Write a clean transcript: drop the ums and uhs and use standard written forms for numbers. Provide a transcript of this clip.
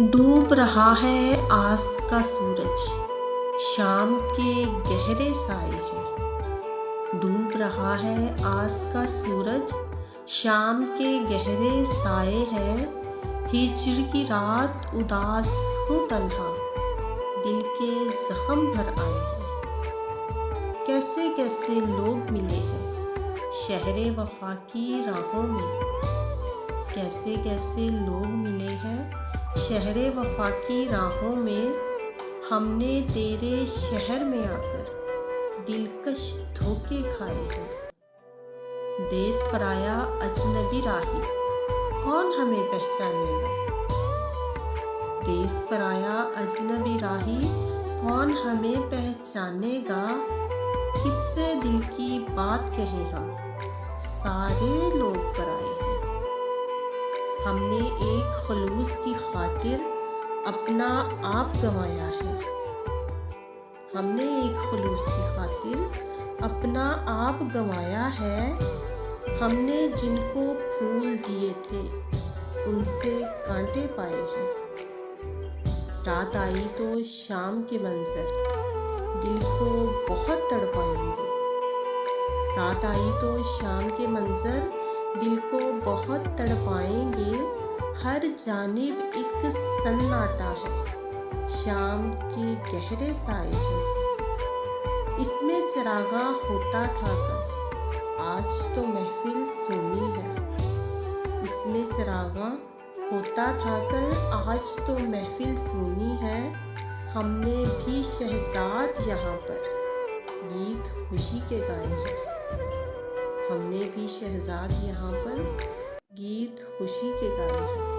डूब रहा है आस का सूरज, शाम के गहरे साए हैं। डूब रहा है आस का सूरज, शाम के गहरे साए हैं। हिज्र की रात उदास हूँ तन्हा, दिल के जख्म भर आए हैं। कैसे कैसे लोग मिले हैं शहरे वफा की राहों में। कैसे कैसे लोग मिले हैं शहरे वफा की राहों में। हमने तेरे शहर में आकर दिलकश धोखे खाए हैं। देश पराया अजनबी राही कौन हमें पहचानेगा। देश पराया अजनबी राही कौन हमें पहचानेगा। किससे दिल की बात कहे हम, सारे लोग पराए हैं। हमने एक खलूस की खातिर अपना आप गंवाया है। हमने एक खलूस की खातिर अपना आप गंवाया है। हमने जिनको फूल दिए थे उनसे कांटे पाए हैं। रात आई तो शाम के मंजर दिल को बहुत तड़पाएंगे। रात आई तो शाम के मंजर दिल को बहुत तड़पाएंगे। हर जानिब एक सन्नाटा है, शाम के गहरे साए हैं। इसमें चरागा होता था कल, आज तो महफिल सोनी है। इसमें चरागा होता था कल, आज तो महफिल सोनी है। हमने भी शहजाद यहाँ पर गीत खुशी के गाए हैं। हमने भी शहजाद यहाँ पर गीत खुशी के गाए हैं।